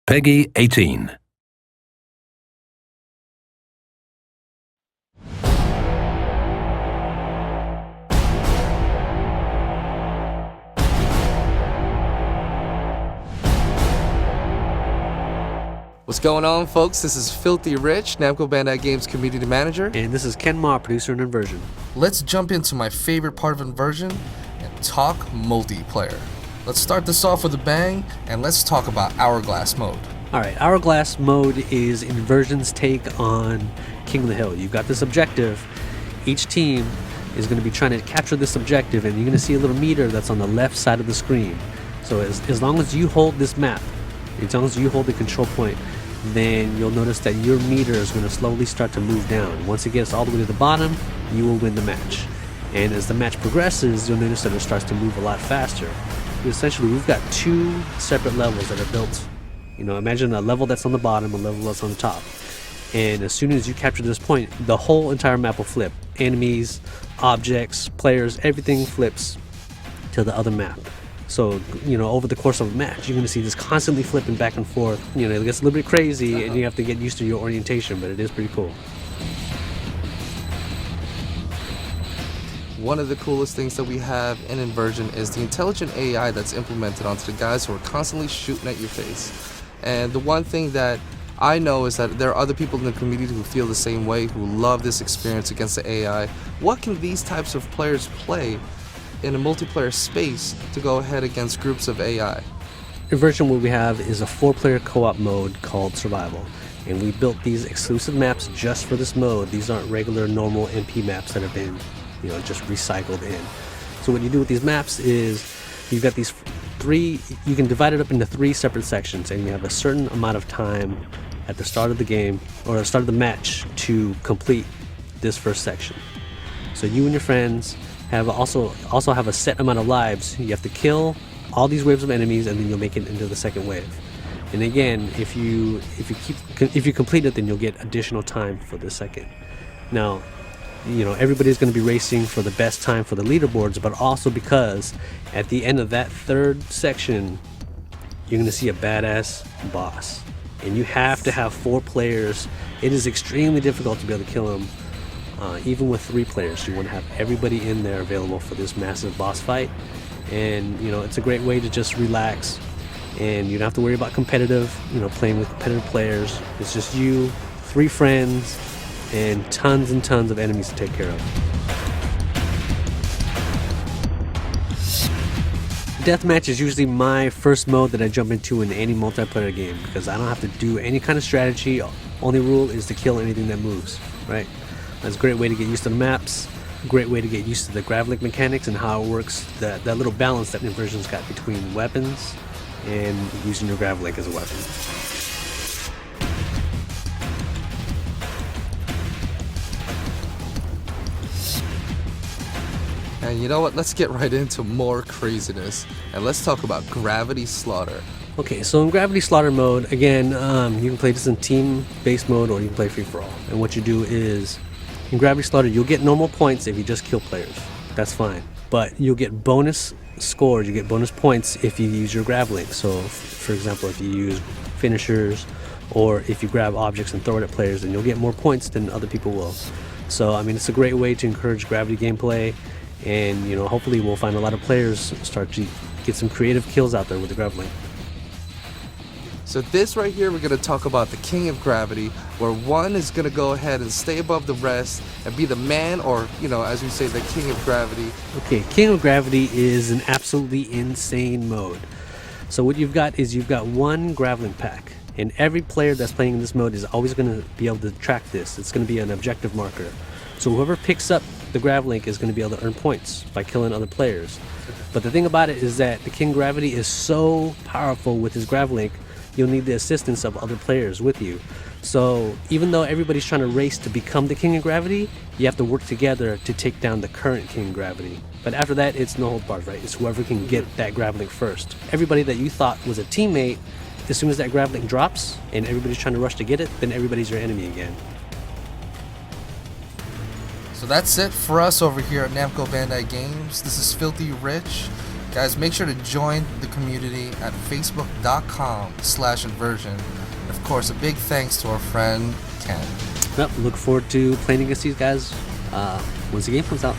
Peggy 18. What's going on, folks? This is Filthy Rich, Namco Bandai Games Community Manager. And this is Ken Ma, producer in Inversion. Let's jump into my favorite part of Inversion and talk multiplayer. Let's start this off with a bang, and let's talk about Hourglass mode. Alright, Hourglass mode is Inversion's take on King of the Hill. You've got this objective. Each team is going to be trying to capture this objective, and you're going to see a little meter that's on the left side of the screen. So as long as you hold this map, as long as you hold the control point, then you'll notice that your meter is going to slowly start to move down. Once it gets all the way to the bottom, you will win the match. And as the match progresses, you'll notice that it starts to move a lot faster. Essentially, we've got two separate levels that are built. You know, imagine a level that's on the bottom, a level that's on the top. And as soon as you capture this point, the whole entire map will flip. Enemies, objects, players, everything flips to the other map. So, you know, over the course of a match, you're going to see this constantly flipping back and forth. You know, it gets a little bit crazy, and you have to get used to your orientation, but it is pretty cool. One of the coolest things that we have in Inversion is the intelligent AI that's implemented onto the guys who are constantly shooting at your face. And the one thing that I know is that there are other people in the community who feel the same way, who love this experience against the AI. What can these types of players play in a multiplayer space to go ahead against groups of AI? Inversion, what we have is a 4-player co-op mode called Survival. And we built these exclusive maps just for this mode. These aren't regular, normal MP maps that have been, you know, just recycled in. So what you do with these maps is you've got these you can divide it up into 3 separate sections, and you have a certain amount of time at the start of the game or the start of the match to complete this first section. So you and your friends have also have a set amount of lives. You have to kill all these waves of enemies, and then you'll make it into the second wave. And again, if you complete it, then you'll get additional time for the second. Now, you know, everybody's going to be racing for the best time for the leaderboards, but also because at the end of that third section, you're going to see a badass boss. And you have to have 4 players. It is extremely difficult to be able to kill him, even with 3 players. You want to have everybody in there available for this massive boss fight. And, you know, it's a great way to just relax. And you don't have to worry about competitive, you know, playing with competitive players. It's just you, 3 friends, and tons of enemies to take care of. Deathmatch is usually my first mode that I jump into in any multiplayer game because I don't have to do any kind of strategy. Only rule is to kill anything that moves, right? That's a great way to get used to the maps, a great way to get used to the grav-link mechanics and how it works, that little balance that Inversion's got between weapons and using your grav-link as a weapon. And you know what? Let's get right into more craziness, and let's talk about Gravity Slaughter. Okay, so in Gravity Slaughter mode, again, you can play this in team-based mode or you can play free-for-all. And what you do is, in Gravity Slaughter, you'll get normal points if you just kill players. That's fine. But you'll get bonus scores, you get bonus points if you use your grav link. So, for example, if you use finishers or if you grab objects and throw it at players, then you'll get more points than other people will. So, I mean, it's a great way to encourage gravity gameplay. And, you know, hopefully we'll find a lot of players start to get some creative kills out there with the grav link. So this right here, we're going to talk about the King of Gravity, where one is going to go ahead and stay above the rest and be the man, or, you know, as we say, the King of Gravity. Okay, King of Gravity is an absolutely insane mode. So what you've got is you've got one grav link pack, and every player that's playing in this mode is always going to be able to track this. It's going to be an objective marker. So whoever picks up the grav link is going to be able to earn points by killing other players. But the thing about it is that the King Gravity is so powerful with his grav link, you'll need the assistance of other players with you. So even though everybody's trying to race to become the King of Gravity, you have to work together to take down the current King of Gravity. But after that, it's no hold barred, right? It's whoever can get that grav link first. Everybody that you thought was a teammate, as soon as that grav link drops and everybody's trying to rush to get it, then everybody's your enemy again. So that's it for us over here at Namco Bandai Games. This is Filthy Rich. Guys, make sure to join the community at facebook.com/inversion. And of course, a big thanks to our friend Ken. Yep, look forward to playing against these guys once the game comes out.